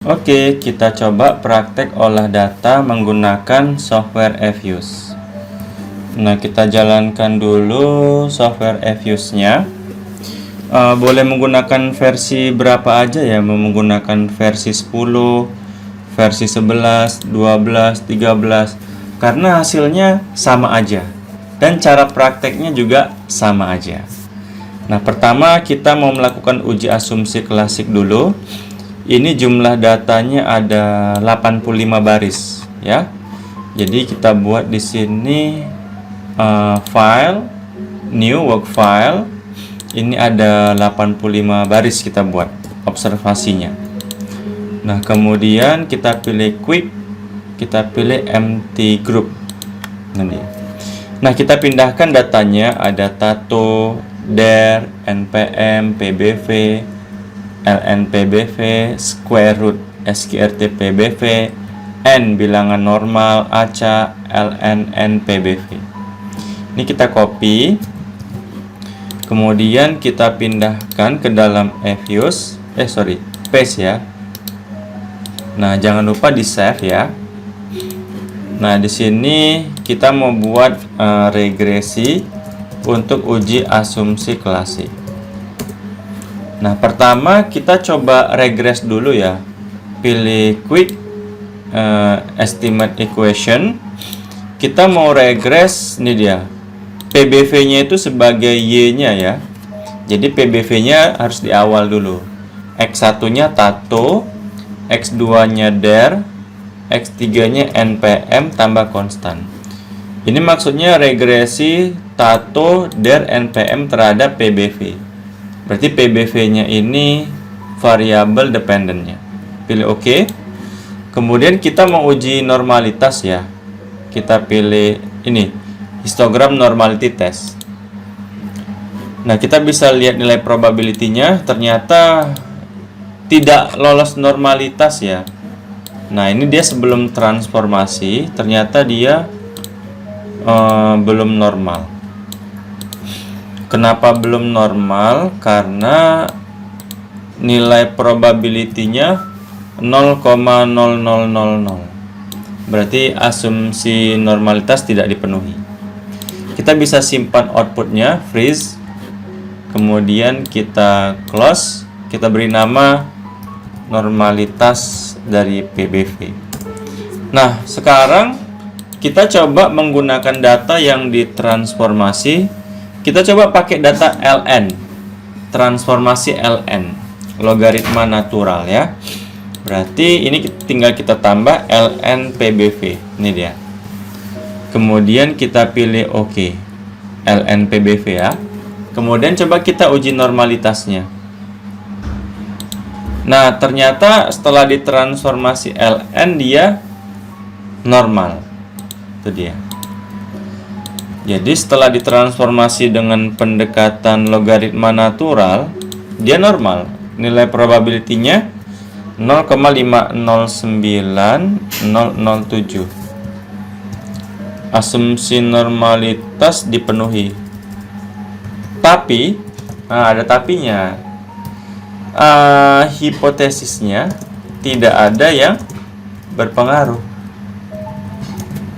Oke, kita coba praktek olah data menggunakan software Efuse. Nah, kita jalankan dulu software Efuse-nya. Boleh menggunakan versi berapa aja ya? Menggunakan versi 10, versi 11, 12, 13. Karena hasilnya sama aja. Dan cara prakteknya juga sama aja. Nah, pertama kita mau melakukan uji asumsi klasik dulu. Ini jumlah datanya ada 85 baris ya. Jadi kita buat di sini file new work file. Ini ada 85 baris kita buat observasinya. Nah, kemudian kita pilih quick, kita pilih empty group. Nah, kita pindahkan datanya, ada tato, der, npm, pbv, ln-pbv, square root, sqrt-pbv, n bilangan normal, acak, ln-n-pbv. Ini kita copy, kemudian kita pindahkan ke dalam Efuse, paste ya. Nah, jangan lupa di save ya. Nah, di sini kita mau buat regresi untuk uji asumsi klasik. Nah, pertama kita coba regress dulu ya. Pilih quick estimate equation. Kita mau regress, ini dia. PBV-nya itu sebagai Y-nya ya. Jadi PBV-nya harus di awal dulu. X1-nya tato, X2-nya der, X3-nya npm tambah konstan. Ini maksudnya regresi tato, der, npm terhadap PBV. Berarti PBV-nya ini variabel dependennya. Pilih OK. Kemudian kita mau uji normalitas ya. Kita pilih ini, histogram normality test. Nah, kita bisa lihat nilai probability-nya. Ternyata tidak lolos normalitas ya. Nah, ini dia sebelum transformasi. Ternyata dia belum normal. Kenapa belum normal? Karena nilai probability-nya 0,0000. Berarti asumsi normalitas tidak dipenuhi. Kita bisa simpan outputnya, freeze. Kemudian kita close. Kita beri nama normalitas dari PBV. Nah, sekarang kita coba menggunakan data yang ditransformasi. Kita coba pakai data ln, transformasi ln, logaritma natural ya. Berarti ini tinggal kita tambah ln pbv, ini dia. Kemudian kita pilih OK, ln pbv ya. Kemudian coba kita uji normalitasnya. Nah, ternyata setelah ditransformasi ln dia normal. Itu dia. Jadi setelah ditransformasi dengan pendekatan logaritma natural, dia normal. Nilai probability-nya 0,509007. Asumsi normalitas dipenuhi. Tapi, ada tapinya. Hipotesisnya tidak ada yang berpengaruh.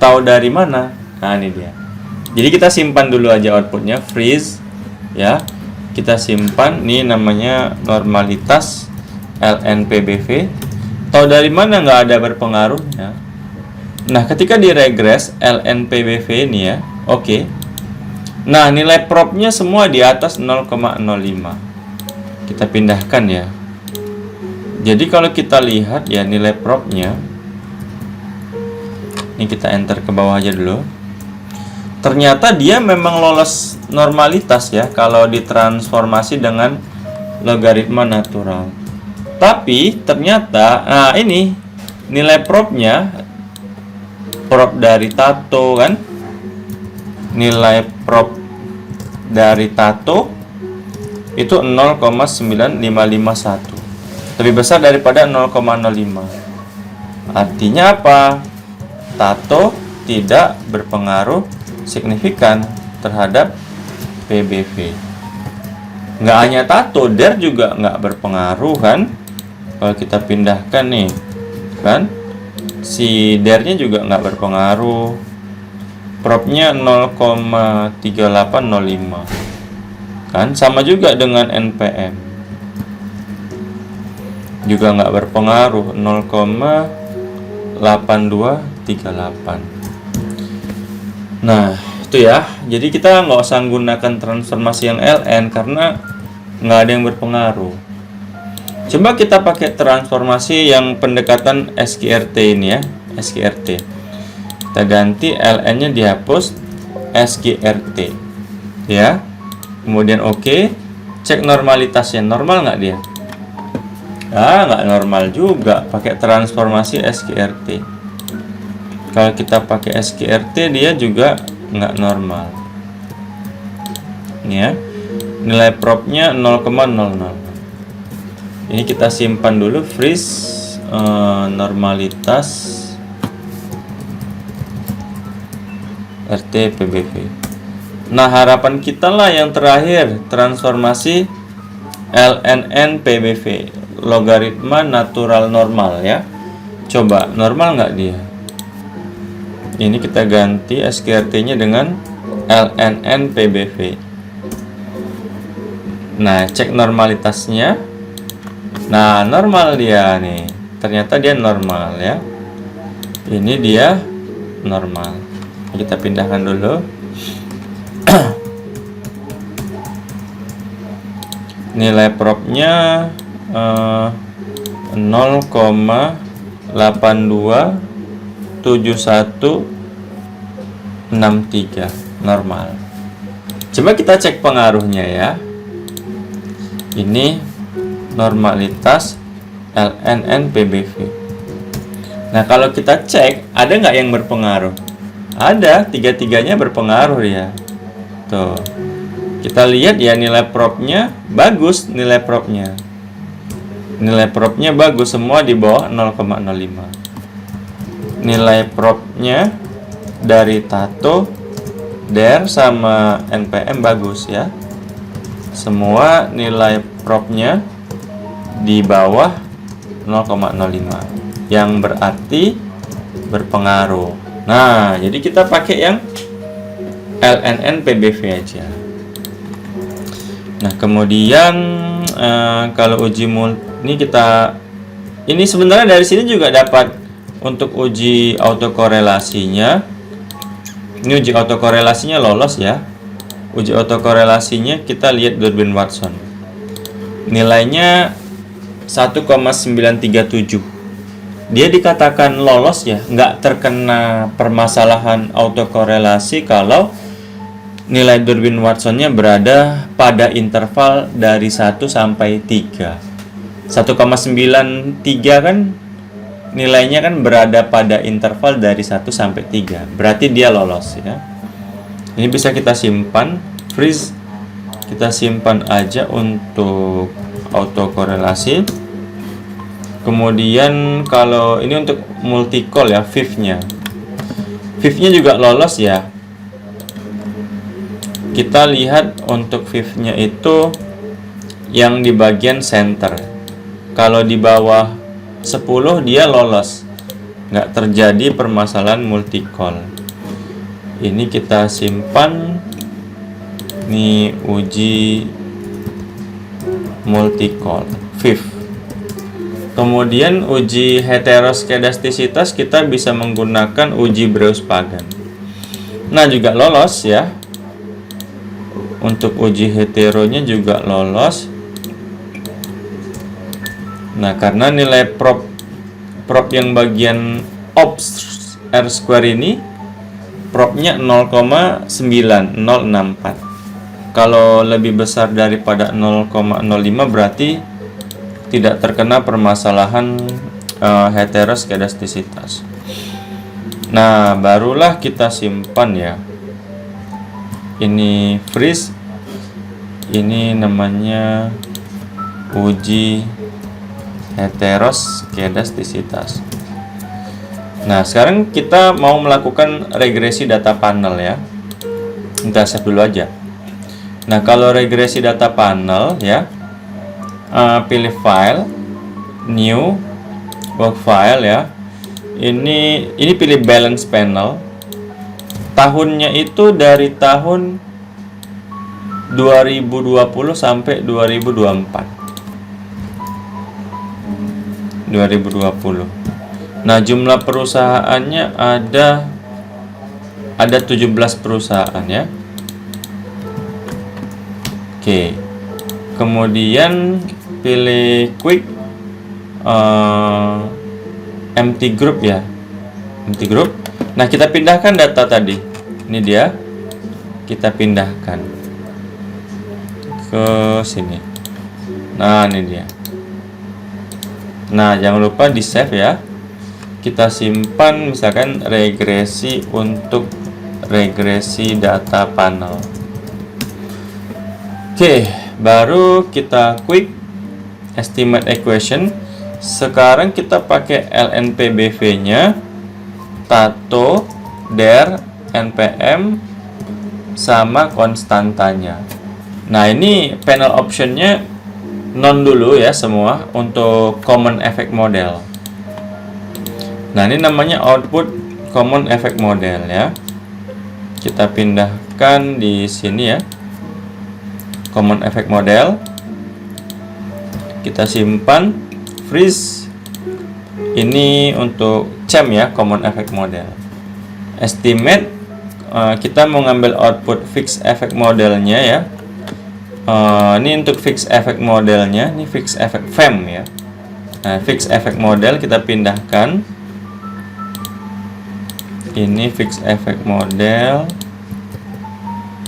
Tahu dari mana? Nah, ini dia. Jadi kita simpan dulu aja outputnya, freeze ya. Kita simpan, ini namanya normalitas ln pbv. Tahu dari mana nggak ada berpengaruhnya? Nah, ketika diregress ln pbv ini ya, oke. Nah, nilai probnya semua di atas 0,05. Kita pindahkan ya. Jadi kalau kita lihat ya nilai probnya, ini kita enter ke bawah aja dulu. Ternyata dia memang lolos normalitas ya kalau ditransformasi dengan logaritma natural. Tapi ternyata, nah ini nilai probnya, prob dari tato kan, nilai prob dari tato itu 0,9551, lebih besar daripada 0,05. Artinya apa? Tato tidak berpengaruh signifikan terhadap PBV. Nggak hanya tato, der juga nggak berpengaruh kan. Kalau kita pindahkan nih, kan si der-nya juga nggak berpengaruh. Propnya 0,3805, kan sama juga dengan NPM, juga nggak berpengaruh, 0,8238. Nah itu ya, jadi kita nggak usah menggunakan transformasi yang ln karena nggak ada yang berpengaruh. Coba kita pakai transformasi yang pendekatan SQRT ini ya, SQRT. Kita ganti ln-nya dihapus, SQRT ya. Kemudian oke, cek normalitasnya, normal nggak dia? Nggak normal juga, pakai transformasi SQRT. Kalau kita pakai SQRT dia juga nggak normal ya. Nilai propnya 0,00. Ini kita simpan dulu, freeze normalitas RT PBV. Nah harapan kita lah yang terakhir, transformasi LNN PBV, logaritma natural normal ya. Coba normal nggak dia? Ini kita ganti SQRT-nya dengan LNN PBV. Nah, cek normalitasnya. Nah, normal dia nih. Ternyata dia normal ya. Ini dia normal. Kita pindahkan dulu. Nilai propnya 0,827163 normal. Coba kita cek pengaruhnya ya. Ini normalitas LNN PBV. Nah kalau kita cek, ada nggak yang berpengaruh? Ada, tiga-tiganya berpengaruh ya. Tuh, kita lihat ya, nilai propnya bagus, nilai propnya bagus, semua di bawah 0,05. Nilai propnya dari Tato, Der sama NPM bagus ya. Semua nilai propnya di bawah 0,05, yang berarti berpengaruh. Nah, jadi kita pakai yang LNN PBV aja. Nah, kemudian kalau uji ini sebenarnya dari sini juga dapat untuk uji autokorelasinya. Ini uji autokorelasinya lolos ya. Uji autokorelasinya kita lihat Durbin Watson. Nilainya 1,937. Dia dikatakan lolos ya, nggak terkena permasalahan autokorelasi kalau nilai Durbin Watsonnya berada pada interval dari 1 sampai 3. 1,93 kan nilainya kan berada pada interval dari 1 sampai 3. Berarti dia lolos ya. Ini bisa kita simpan, freeze. Kita simpan aja untuk autokorelasi. Kemudian kalau ini untuk multicol ya, fifth-nya juga lolos ya. Kita lihat untuk fifth-nya itu yang di bagian center. Kalau di bawah 10 dia lolos, nggak terjadi permasalahan multicol. Ini kita simpan. Nih uji multicol fifth. Kemudian uji heteroskedastisitas kita bisa menggunakan uji Breus-Pagan. Nah juga lolos ya. Untuk uji heteronya juga lolos. Nah karena nilai prop yang bagian ops R² ini propnya 0,9064. Kalau lebih besar daripada 0,05 berarti tidak terkena permasalahan heteroskedastisitas. Nah, barulah kita simpan ya. Ini freeze. Ini namanya uji heteroskedastisitas. Nah, sekarang kita mau melakukan regresi data panel ya. Kita save dulu aja. Nah, kalau regresi data panel ya, pilih file, new work file ya. Ini pilih balance panel. Tahunnya itu dari tahun 2020 sampai 2020. Nah, jumlah perusahaannya ada 17 perusahaan ya. Oke. Kemudian pilih quick empty group ya. Empty group. Nah, kita pindahkan data tadi. Ini dia. Kita pindahkan ke sini. Nah, ini dia. Nah, jangan lupa di save ya. Kita simpan misalkan regresi untuk regresi data panel. Oke, baru kita quick estimate equation. Sekarang kita pakai LNPBV-nya, Tato, DER, NPM, sama konstantanya. Nah, ini panel optionnya non dulu ya semua untuk common effect model. Nah, ini namanya output common effect model ya. Kita pindahkan di sini ya. Common effect model. Kita simpan, freeze. Ini untuk CEM ya, common effect model. Estimate, kita mau ngambil output fixed effect modelnya ya. Ini untuk fixed effect modelnya, ini fixed effect FEM ya. Nah, fixed effect model kita pindahkan. Ini fixed effect model.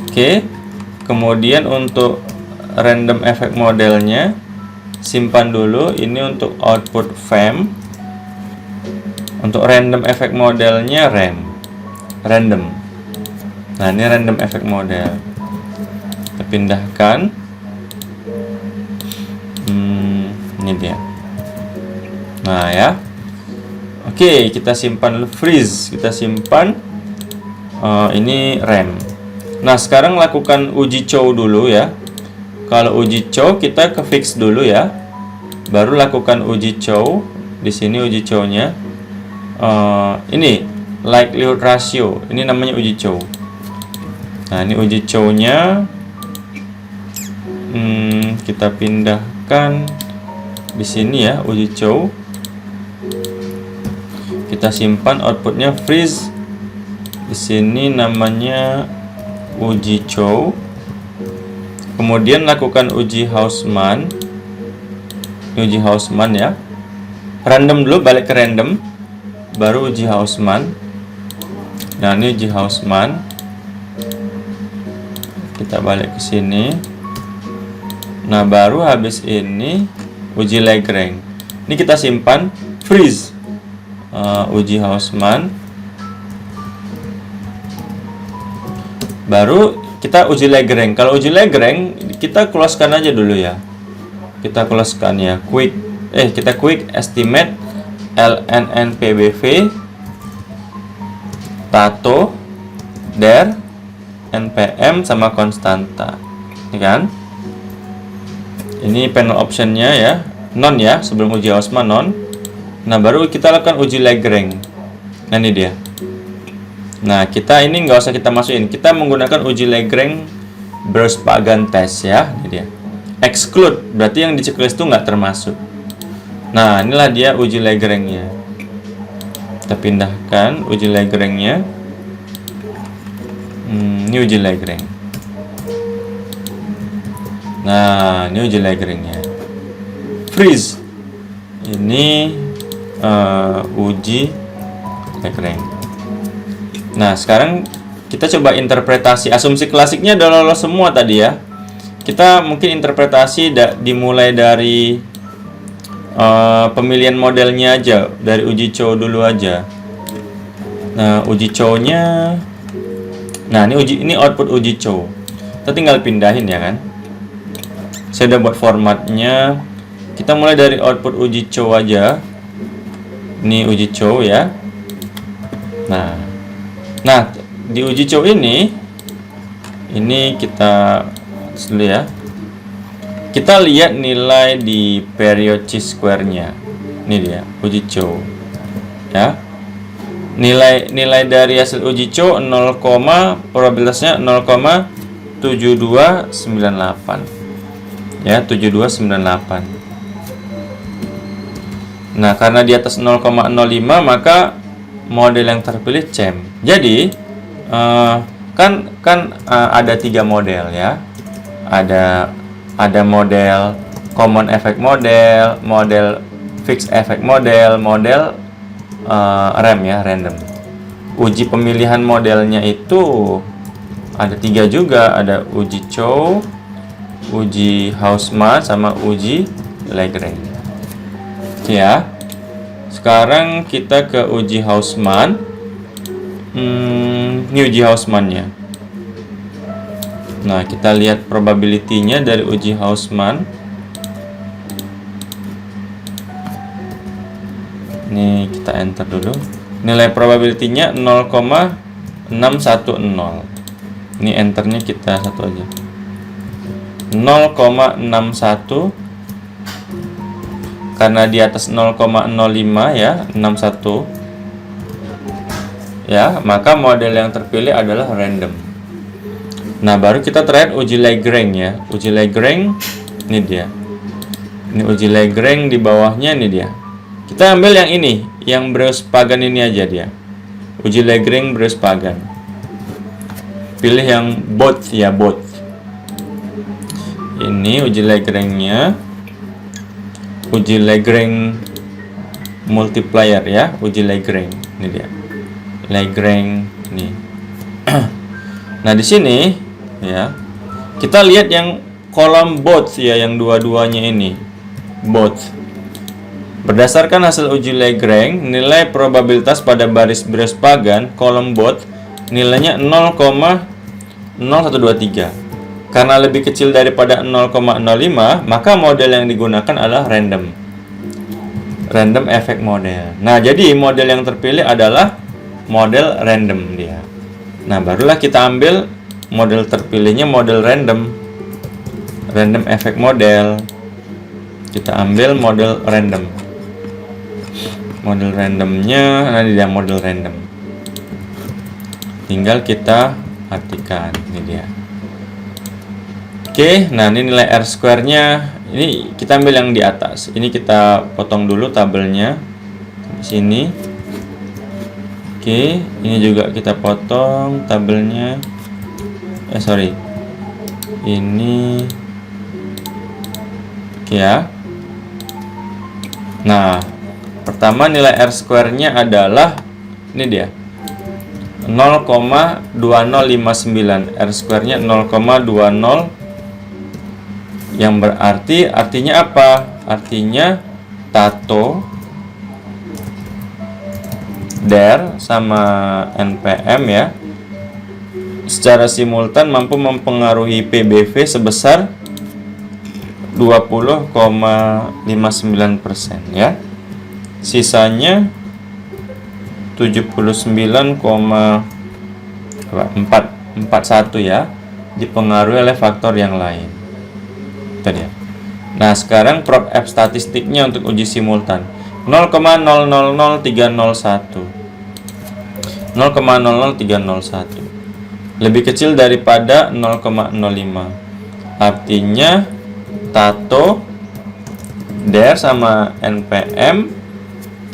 Oke. Kemudian untuk random effect modelnya simpan dulu. Ini untuk output FEM. Untuk random effect modelnya random. Nah, ini random effect model. Kita pindahkan. Ini dia. Nah ya. Oke, kita simpan dulu, freeze, kita simpan. Ini RAM. Nah, sekarang lakukan uji cow dulu ya. Kalau uji cow kita ke fix dulu ya. Baru lakukan uji cow. Di sini uji cow-nya. Ini likelihood ratio. Ini namanya uji cow. Nah, ini uji cow-nya. Kita pindahkan di sini ya, uji cow. Kita simpan, outputnya freeze. Di sini namanya uji cow. Kemudian lakukan uji Hausman. Uji Hausman ya. Random dulu, balik ke random. Baru uji Hausman. Nah, ini uji Hausman. Kita balik ke sini. Nah, baru habis ini uji Lagrange. Ini kita simpan, freeze. Uji Hausman. Baru kita uji Lagrange. Kalau uji Lagrange kita close-kan aja dulu ya. Kita close-kan ya. Kita quick estimate LNNPBV, Tato, DER, NPM sama konstanta. Ini kan? Ini panel optionnya ya. Non ya, sebelum uji Hausman non. Nah, baru kita lakukan uji Lagrange. Nah, ini dia. Nah, kita ini nggak usah kita masukin. Kita menggunakan uji Lagrange Berspagan test ya. Ini dia. Exclude, berarti yang di checklist itu nggak termasuk. Nah, inilah dia uji Lagrange-nya. Kita pindahkan uji Lagrange-nya. Ini uji Lagrange. Nah, ini uji Lagrange-nya. Freeze. Ini uji Lagrange. Nah, sekarang kita coba interpretasi. Asumsi klasiknya udah lolos semua tadi ya. Kita mungkin interpretasi dimulai dari pemilihan modelnya aja, dari uji cow dulu aja. Nah, uji cow-nya. Nah, ini output uji cow. Kita tinggal pindahin ya kan. Saya udah buat formatnya. Kita mulai dari output uji cow aja. Ini uji cow ya. Nah, di uji cow ini kita dulu ya. Kita lihat nilai di period chi-square-nya. Ini dia uji Chow ya. Nilai dari hasil uji Chow 0, probabilitasnya 0,7298 ya, 7298. Nah, karena di atas 0,05 maka model yang terpilih CHAMP. Jadi ada 3 model ya. Ada model common effect model, model fixed effect model, model RAM ya, random. Uji pemilihan modelnya itu ada 3 juga, ada uji Chow, uji Hausmann, sama uji Lagrange. Oke ya. Sekarang kita ke uji Hausmann. Ini uji Hausmann-nya. Nah, kita lihat probability-nya dari uji Hausmann. Ini kita enter dulu. Nilai probability-nya 0,610. Ini enternya kita satu aja. 0,61. Karena di atas 0,05 ya, 61 ya, maka model yang terpilih adalah random. Nah, baru kita terakhir uji Lagrange ya. Uji Lagrange ini dia. Ini uji Lagrange, di bawahnya ini dia. Kita ambil yang ini, yang Breuil-Pagan ini aja dia. Uji Lagrange Breuil-Pagan. Pilih yang both ya, both. Ini uji Lagrange-nya. Uji Lagrange multiplier ya, uji Lagrange. Ini dia. Lagrange nih. Nah, di sini ya, kita lihat yang kolom both ya, yang dua-duanya ini. Both. Berdasarkan hasil uji Lagrange, nilai probabilitas pada baris Breuil-Pagan kolom both nilainya 0,0123. Karena lebih kecil daripada 0,05, maka model yang digunakan adalah random effect model. Nah, jadi model yang terpilih adalah model random dia. Nah, barulah kita ambil model terpilihnya, model random effect model. Kita ambil model random. Model randomnya, nah ini dia model random. Tinggal kita artikan, ini dia. Oke, nah ini nilai R-square-nya. Ini kita ambil yang di atas. Ini kita potong dulu tabelnya di sini. Oke, ini juga kita potong tabelnya. Sorry. Ini. Oke ya. Nah, pertama nilai R-square-nya adalah ini dia. 0,2059. R-square-nya 0,20, yang berarti artinya apa? Artinya Tato, DER sama NPM ya, secara simultan mampu mempengaruhi PBV sebesar 20,59% ya. Sisanya 79,41 ya, dipengaruhi oleh faktor yang lain. Tadi ya. Nah, sekarang prop F statistiknya untuk uji simultan 0,000301. 0,00301 lebih kecil daripada 0,05. Artinya Tato, DER sama NPM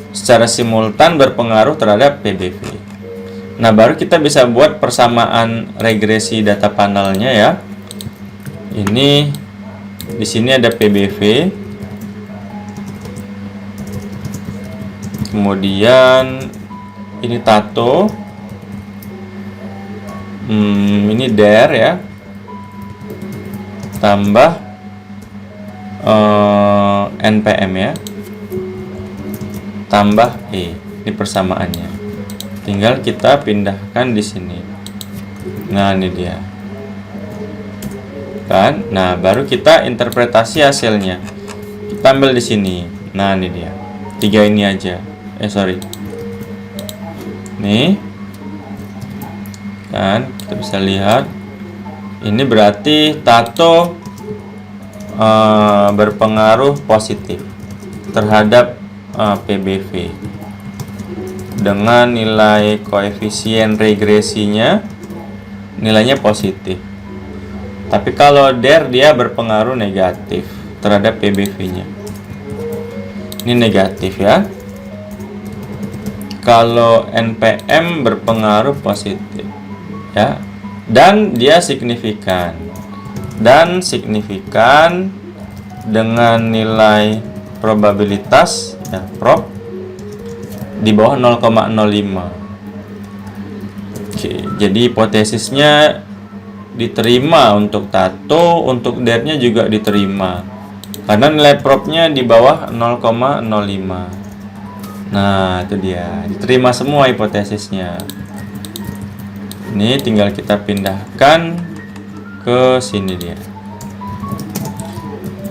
secara simultan berpengaruh terhadap PBV. Nah, baru kita bisa buat persamaan regresi data panelnya ya. Ini di sini ada PBV. Kemudian ini Tato. Ini DER ya. Tambah NPM ya. Tambah E. Ini persamaannya. Tinggal kita pindahkan di sini. Nah, ini dia. Kan? Nah, baru kita interpretasi hasilnya. Kita ambil di sini. Nah, ini dia. 3 ini aja. Sorry. Nih. Kan, kita bisa lihat. Ini berarti Tato berpengaruh positif terhadap PBV dengan nilai koefisien regresinya nilainya positif. Tapi kalau DER dia berpengaruh negatif terhadap PBV-nya. Ini negatif ya. Kalau NPM berpengaruh positif ya. Dan dia signifikan. Dan signifikan dengan nilai probabilitas ya, prob di bawah 0,05. Oke, jadi hipotesisnya diterima untuk tato, untuk DER-nya juga diterima. Karena nilai probnya di bawah 0,05. Nah, itu dia. Diterima semua hipotesisnya. Ini tinggal kita pindahkan ke sini dia.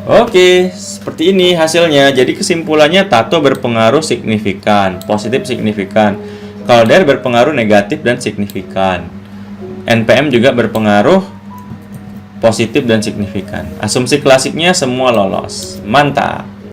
Oke, seperti ini hasilnya. Jadi kesimpulannya tato berpengaruh signifikan, positif signifikan. Kalau DER berpengaruh negatif dan signifikan. NPM juga berpengaruh positif dan signifikan. Asumsi klasiknya semua lolos. Mantap.